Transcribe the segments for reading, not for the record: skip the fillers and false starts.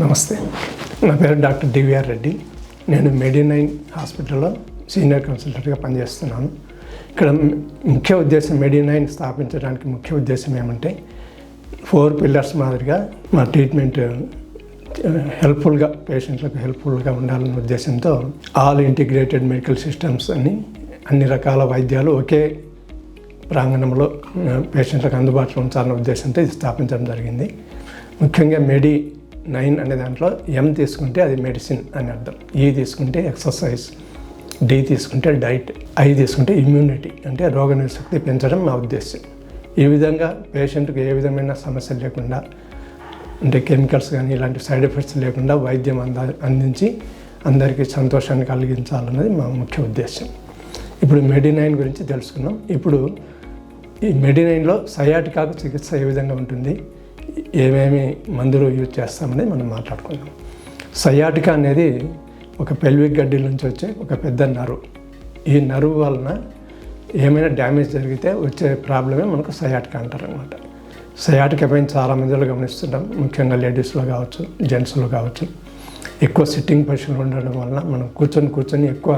నమస్తే, నా పేరు డాక్టర్ డివిఆర్ రెడ్డి. నేను మెడి9 హాస్పిటల్లో సీనియర్ కన్సల్టెంట్గా పనిచేస్తున్నాను. ఇక్కడ ముఖ్య ఉద్దేశం మెడి9 స్థాపించడానికి ముఖ్య ఉద్దేశం ఏమంటే 4 పిల్లర్స్ మాదిరిగా మా ట్రీట్మెంట్ హెల్ప్ఫుల్గా పేషెంట్లకు హెల్ప్ఫుల్గా ఉండాలనే ఉద్దేశంతో ఆల్ ఇంటిగ్రేటెడ్ మెడికల్ సిస్టమ్స్ అని అన్ని రకాల వైద్యాలు ఒకే ప్రాంగణంలో పేషెంట్లకు అందుబాటులో ఉంచాలనే ఉద్దేశంతో ఇది స్థాపించడం జరిగింది. ముఖ్యంగా మెడి9 అనే దాంట్లో ఎం తీసుకుంటే అది మెడిసిన్ అని అర్థం, ఈ తీసుకుంటే ఎక్సర్సైజ్, డి తీసుకుంటే డైట్, ఐ తీసుకుంటే ఇమ్యూనిటీ అంటే రోగనిరోధక పెంచడం మా ఉద్దేశం. ఈ విధంగా పేషెంట్కి ఏ విధమైన సమస్యలు లేకుండా అంటే కెమికల్స్ కానీ ఇలాంటి సైడ్ ఎఫెక్ట్స్ లేకుండా వైద్యం అందించి అందరికీ సంతోషాన్ని కలిగించాలన్నది మా ముఖ్య ఉద్దేశం. ఇప్పుడు మెడి9 గురించి తెలుసుకున్నాం. ఇప్పుడు ఈ మెడి9లో సయాటికాకు చికిత్స ఏ విధంగా ఉంటుంది, ఏమేమి మందులు యూజ్ చేస్తామనేది మనం మాట్లాడుకుందాం. సయాటికా అనేది ఒక పెల్విక్ గడ్డి నుంచి వచ్చే ఒక పెద్ద నరువు. ఈ నరువు వలన ఏమైనా డ్యామేజ్ జరిగితే వచ్చే ప్రాబ్లమే మనకు సయాటికా అంటారనమాట. సయాటికా పైన చాలా మందిలో గమనిస్తుంటాం, ముఖ్యంగా లేడీస్లో కావచ్చు, జెంట్స్లో కావచ్చు. ఎక్కువ సిట్టింగ్ పొజిషన్లో ఉండడం వలన మనం కూర్చొని ఎక్కువ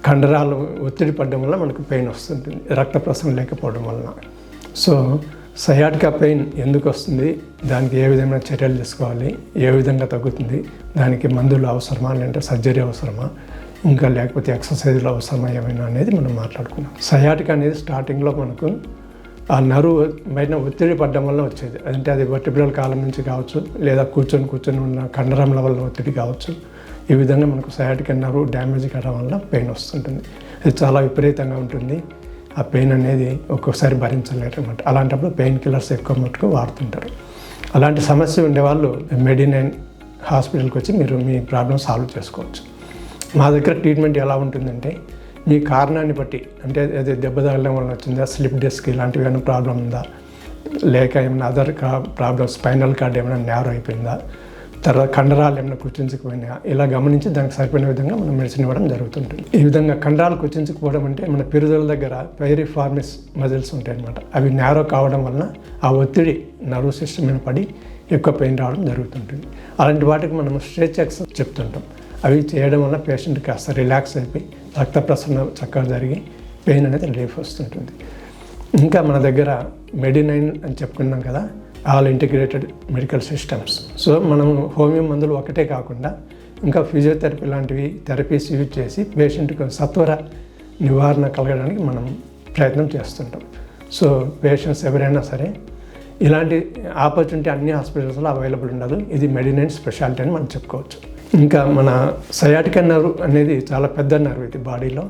కండరాలు ఒత్తిడి పడడం వల్ల మనకు పెయిన్ వస్తుంటుంది, రక్త ప్రసరణ లేకపోవడం వలన. సో సయాటికా పెయిన్ ఎందుకు వస్తుంది, దానికి ఏ విధమైన చర్యలు తీసుకోవాలి, ఏ విధంగా తగ్గుతుంది, దానికి మందులు అవసరమా లేదంటే సర్జరీ అవసరమా, ఇంకా లేకపోతే ఎక్సర్సైజ్లు అవసరమా ఏమైనా అనేది మనం మాట్లాడుకున్నాం. సయాటికా అనేది స్టార్టింగ్లో మనకు ఆ నరువు పైన ఒత్తిడి పడడం వల్ల వచ్చేది. అంటే అది వర్టిబ్రల్ కాలం నుంచి కావచ్చు, లేదా కూర్చొని ఉన్న కండరంల వల్ల ఒత్తిడి కావచ్చు. ఈ విధంగా మనకు సయాటికా నరువు డ్యామేజ్ కావడం వల్ల పెయిన్ వస్తుంటుంది. అది చాలా విపరీతంగా ఉంటుంది. ఆ పెయిన్ అనేది ఒక్కొక్కసారి భరించలేరు అన్నమాట. అలాంటప్పుడు పెయిన్ కిల్లర్స్ ఎక్కువ మటుకు వాడుతుంటారు. అలాంటి సమస్య ఉండేవాళ్ళు మెడి9 హాస్పిటల్కి వచ్చి మీరు మీ ప్రాబ్లం సాల్వ్ చేసుకోవచ్చు. మా దగ్గర ట్రీట్మెంట్ ఎలా ఉంటుందంటే మీ కారణాన్ని బట్టి, అంటే అది దెబ్బ తగలడం వల్ల వచ్చిందా, స్లిప్ డిస్క్ ఇలాంటివి ఏమైనా ప్రాబ్లం ఉందా, లేక ఏమైనా అదర్ ప్రాబ్లమ్ స్పైనల్ కార్డ్ ఏమైనా నేరో అయిపోయిందా, తర్వాత కండరాలు ఏమైనా కుచించుకుపోయినా, ఇలా గమనించి దానికి సరిపోయిన విధంగా మనం మెడిసిన్ ఇవ్వడం జరుగుతుంటుంది. ఈ విధంగా కండరాలు కుచించుకుపోవడం అంటే మన పిరుదల దగ్గర పైరిఫార్మిస్ మజిల్స్ ఉంటాయి అన్నమాట. అవి నేరో కావడం వలన ఆ ఒత్తిడి నర్వ్ సిస్టమ్ మీద పడి ఎక్కువ పెయిన్ రావడం జరుగుతుంటుంది. అలాంటి వాటికి మనం స్ట్రెచ్ ఎక్సర్సైజ్ చెప్తుంటాం. అవి చేయడం వల్ల పేషెంట్ కాస్త రిలాక్స్ అయిపోయి రక్త ప్రసరణ చక్కగా జరిగి పెయిన్ అనేది రిలీఫ్ వస్తుంటుంది. ఇంకా మన దగ్గర మెడి9 అని చెప్పుకున్నాం కదా, all integrated medical systems. So మనం హోమియో మందులు ఒకటే కాకుండా ఇంకా ఫిజియోథెరపీ లాంటివి థెరపీస్ యూజ్ చేసి పేషెంట్కి సత్వర నివారణ కలగడానికి మనం ప్రయత్నం చేస్తుంటాం. సో పేషెంట్స్ ఎవరైనా సరే ఇలాంటి ఆపర్చునిటీ అన్ని హాస్పిటల్స్లో అవైలబుల్ ఉండదు. ఇది మెడి9 స్పెషాలిటీ అని మనం చెప్పుకోవచ్చు. ఇంకా మన సయాటికా నర్వ్ అనేది చాలా పెద్ద నర్వ్. ఇది బాడీలో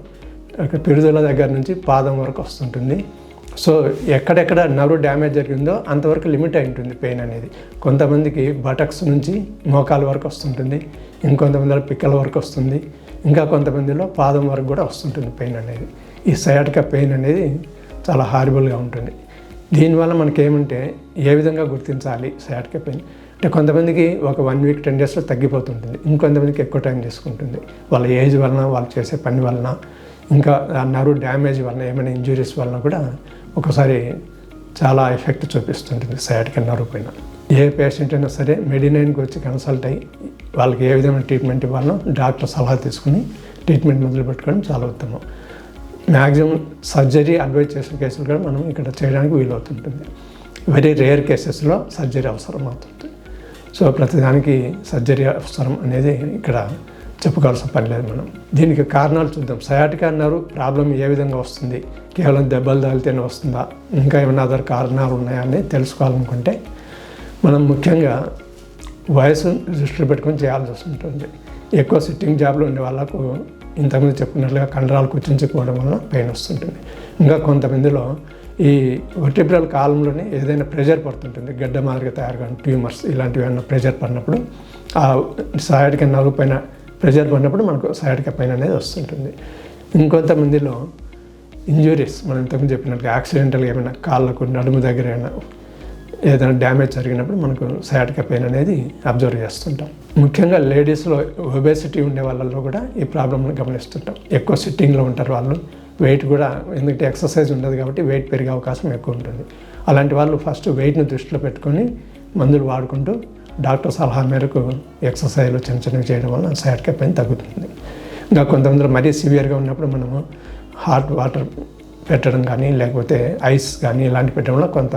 పిరుదల దగ్గర నుంచి పాదం వరకు వస్తుంటుంది. సో ఎక్కడెక్కడ నర్వ్ డ్యామేజ్ జరిగిందో అంతవరకు లిమిట్ అయి ఉంటుంది పెయిన్ అనేది. కొంతమందికి బటక్స్ నుంచి మోకాల వరకు వస్తుంటుంది, ఇంకొంతమందిలో పిక్కల వరకు వస్తుంది, ఇంకా కొంతమందిలో పాదం వరకు కూడా వస్తుంటుంది పెయిన్ అనేది. ఈ సయాటికా పెయిన్ అనేది చాలా హారిబుల్గా ఉంటుంది. దీనివల్ల మనకేమంటే ఏ విధంగా గుర్తించాలి సయాటికా పెయిన్ అంటే కొంతమందికి ఒక 1 వీక్ 10 డేస్లో తగ్గిపోతుంటుంది, ఇంకొంతమందికి ఎక్కువ టైం తీసుకుంటుంది. వాళ్ళ ఏజ్ వలన, వాళ్ళు చేసే పని వలన, ఇంకా ఆ నర్వ్ డ్యామేజ్ వలన, ఏమైనా ఇంజురీస్ వలన కూడా ఒకసారి చాలా ఎఫెక్ట్ చూపిస్తుంటుంది సయాటికా నర్వ్ పైన. ఏ పేషెంట్ అయినా సరే మెడి9కి వచ్చి కన్సల్ట్ అయ్యి వాళ్ళకి ఏ విధమైన ట్రీట్మెంట్ ఇవ్వాలో డాక్టర్ సలహా తీసుకుని ట్రీట్మెంట్ మొదలు పెట్టుకోవడం చాలా ఉత్తమం. మ్యాక్సిమం సర్జరీ అడ్వైజ్ చేసిన కేసులు కూడా మనం ఇక్కడ చేయడానికి వీలవుతుంటుంది. వెరీ రేర్ కేసెస్లో సర్జరీ అవసరం అవుతుంది. సో ప్రతిదానికి సర్జరీ అవసరం అనేది ఇక్కడ చెప్పుకోవాల్సిన పని లేదు. మనం దీనికి కారణాలు చూద్దాం. సయాటికా నర్వ్ ప్రాబ్లం ఏ విధంగా వస్తుంది, కేవలం దెబ్బలు తగిలితేనే వస్తుందా, ఇంకా ఏమైనా అదర్ కారణాలు ఉన్నాయా అని తెలుసుకోవాలనుకుంటే మనం ముఖ్యంగా వయసు దృష్టిలో పెట్టుకొని చేయాల్సి ఉంటుంది. ఎక్కువ సిట్టింగ్ జాబ్లో ఉండే వాళ్ళకు ఇంతకుముందు చెప్పుకున్నట్లుగా కండరాలు కుచించుకోవడం వల్ల పెయిన్ వస్తుంటుంది. ఇంకా కొంతమందిలో ఈ వర్టిబ్రల్ కాలంలోనే ఏదైనా ప్రెషర్ పడుతుంటుంది, గడ్డ మాదిరిగా తయారు కానీ ట్యూమర్స్ ఇలాంటివి ఏమైనా ప్రెషర్ పడినప్పుడు ఆ సయాటికా నర్వ్ పైన ప్రెషర్ పడినప్పుడు మనకు సయాటికా పెయిన్ అనేది వస్తుంటుంది. ఇంకొంతమందిలో ఇంజురీస్, మనం ఇంతకుముందు చెప్పినట్లుగా యాక్సిడెంటల్గా ఏమైనా కాళ్ళకు నడుము దగ్గర ఏదైనా డ్యామేజ్ జరిగినప్పుడు మనకు సయాటికా పెయిన్ అనేది అబ్జర్వ్ చేస్తుంటాం. ముఖ్యంగా లేడీస్లో ఒబేసిటీ ఉండే వాళ్ళలో కూడా ఈ ప్రాబ్లమ్ని గమనిస్తుంటాం. ఎక్కువ సిట్టింగ్లో ఉంటారు వాళ్ళు, వెయిట్ కూడా, ఎందుకంటే ఎక్సర్సైజ్ ఉండదు కాబట్టి వెయిట్ పెరిగే అవకాశం ఎక్కువ ఉంటుంది. అలాంటి వాళ్ళు ఫస్ట్ వెయిట్ని దృష్టిలో పెట్టుకొని మందులు వాడుకుంటూ డాక్టర్ సలహా మేరకు ఎక్సర్సైజ్లు చిన్న చిన్నవి చేయడం వల్ల సయాటికా పెయిన్ తగ్గుతుంది. ఇంకా కొంతమంది మరీ సివియర్గా ఉన్నప్పుడు మనము హాట్ వాటర్ పెట్టడం కానీ లేకపోతే ఐస్ కానీ ఇలాంటి పెట్టడం వల్ల కొంత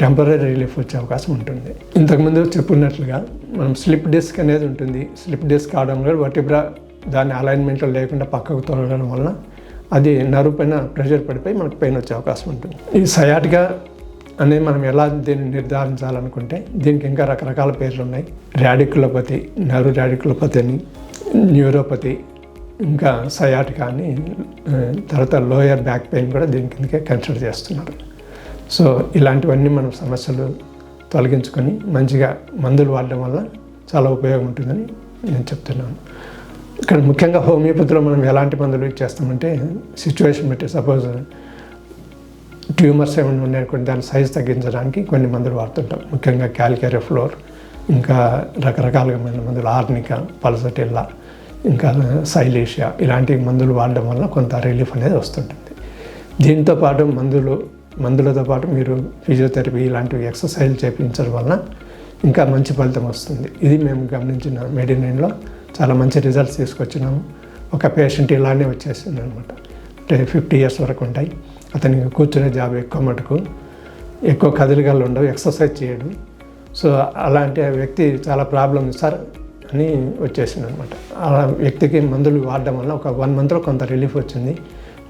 టెంపరీ రిలీఫ్ వచ్చే అవకాశం ఉంటుంది. ఇంతకుముందు చెప్పుకున్నట్లుగా మనం స్లిప్ డిస్క్ అనేది ఉంటుంది. స్లిప్ డిస్క్ కావడం వల్ల వర్టిబ్రా దాని అలైన్మెంట్లో లేకుండా పక్కకు తొలగడం వల్ల అది నరువు పైన ప్రెషర్ పడిపోయి మనకు పెయిన్ వచ్చే అవకాశం ఉంటుంది. ఈ సయాటికా అనేది మనం ఎలా దీన్ని నిర్ధారించాలనుకుంటే దీనికి ఇంకా రకరకాల పేర్లు ఉన్నాయి. ర్యాడికులోపతి, నర్వ్ ర్యాడికులోపతి అని, న్యూరోపతి, ఇంకా సయాటికా అని, తర్వాత లోయర్ బ్యాక్ పెయిన్ కూడా దీని కిందకే కన్సిడర్ చేస్తున్నారు. సో ఇలాంటివన్నీ మనం సమస్యలు తొలగించుకొని మంచిగా మందులు వాడడం వల్ల చాలా ఉపయోగం ఉంటుందని నేను చెప్తున్నాను. ఇక్కడ ముఖ్యంగా హోమియోపతిలో మనం ఎలాంటి మందులు చేస్తామంటే సిచ్యువేషన్ బట్టి, సపోజ్ ట్యూమర్స్ ఏమైనా ఉన్నాయనుకోండి దాని సైజ్ తగ్గించడానికి కొన్ని మందులు వాడుతుంటాం. ముఖ్యంగా క్యాల్కేరిఫ్లోర్, ఇంకా రకరకాలుగా మందులు ఆర్నికా, పల్సటిల్లా, ఇంకా సైలీషియా ఇలాంటి మందులు వాడడం వల్ల కొంత రిలీఫ్ అనేది వస్తుంటుంది. దీంతో పాటు మందులతో పాటు మీరు ఫిజియోథెరపీ ఇలాంటివి ఎక్సర్సైజ్ చేయించడం వల్ల ఇంకా మంచి ఫలితం వస్తుంది. ఇది మేము గమనించిన మెడి9లో చాలా మంచి రిజల్ట్స్ తీసుకొచ్చినాము. ఒక పేషెంట్ ఇలానే వచ్చేసింది అనమాట. అంటే 50 years వరకు ఉంటాయి. అతనికి కూర్చునే జాబ్ ఎక్కువ కదలికలు ఉండవు, ఎక్సర్సైజ్ చేయడు. సో అలాంటి వ్యక్తి చాలా ప్రాబ్లం సార్ అని వచ్చేసింది అనమాట. ఆ వ్యక్తికి మందులు వాడడం వల్ల ఒక 1 monthలో కొంత రిలీఫ్ వచ్చింది.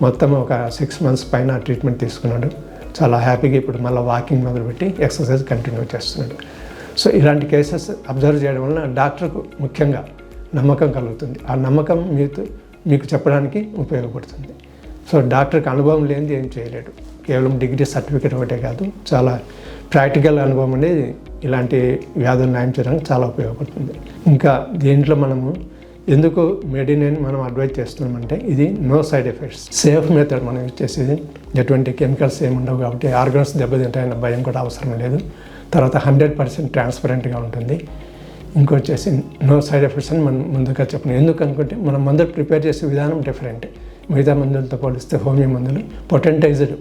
మొత్తం ఒక 6 months పైన ట్రీట్మెంట్ తీసుకున్నాడు. చాలా హ్యాపీగా ఇప్పుడు మళ్ళీ వాకింగ్ మొదలుపెట్టి ఎక్సర్సైజ్ కంటిన్యూ చేస్తున్నాడు. సో ఇలాంటి కేసెస్ అబ్జర్వ్ చేయడం వల్ల డాక్టర్కు ముఖ్యంగా నమ్మకం కలుగుతుంది. ఆ నమ్మకం మీకు చెప్పడానికి ఉపయోగపడుతుంది. సో డాక్టర్కి అనుభవం లేనిది ఏం చేయలేడు. కేవలం డిగ్రీ సర్టిఫికేట్ ఒకటే కాదు, చాలా ప్రాక్టికల్ అనుభవం అనేది ఇలాంటి వ్యాధులు నయం చేయడానికి చాలా ఉపయోగపడుతుంది. ఇంకా దీంట్లో మనము ఎందుకు మెడి9 మనం అడ్వైజ్ చేస్తున్నామంటే ఇది no side effects, safe method మనం యూజ్ చేసేది. ఎటువంటి కెమికల్స్ ఏమి ఉండవు కాబట్టి ఆర్గన్స్ దెబ్బతింటాయన్న భయం కూడా అవసరం లేదు. తర్వాత 100% ట్రాన్స్పరెంట్గా ఉంటుంది. ఇంకొచ్చేసి నో సైడ్ ఎఫెక్ట్స్ అని మనం ముందుగా చెప్పినాం. ఎందుకు అనుకుంటే మనం మందులు ప్రిపేర్ చేసే విధానం డిఫరెంట్. మిగతా మందులతో పోలిస్తే హోమియో మందులు పొటెంటైజ్డ్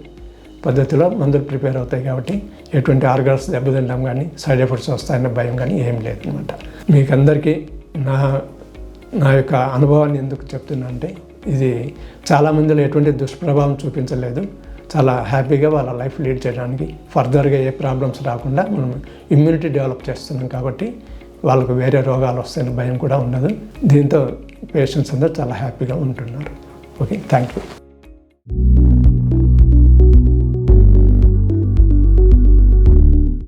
పద్ధతిలో మందులు ప్రిపేర్ అవుతాయి కాబట్టి ఎటువంటి ఆర్గన్స్ దెబ్బతింటాం కానీ సైడ్ ఎఫెక్ట్స్ వస్తాయన్న భయం కానీ ఏం లేదనమాట. మీకు అందరికీ నా యొక్క అనుభవాన్ని ఎందుకు చెప్తున్నా అంటే ఇది చాలా మందిలో ఎటువంటి దుష్ప్రభావం చూపించలేదు. చాలా హ్యాపీగా వాళ్ళ లైఫ్ లీడ్ చేయడానికి, ఫర్దర్గా ఏ ప్రాబ్లమ్స్ రాకుండా మనం ఇమ్యూనిటీ డెవలప్ చేస్తున్నాం కాబట్టి వాళ్ళకు వేరే రోగాలు వస్తాయన్న భయం కూడా ఉండదు. దీంతో పేషెంట్స్ అందరూ చాలా హ్యాపీగా ఉంటున్నారు. Okay, thank you.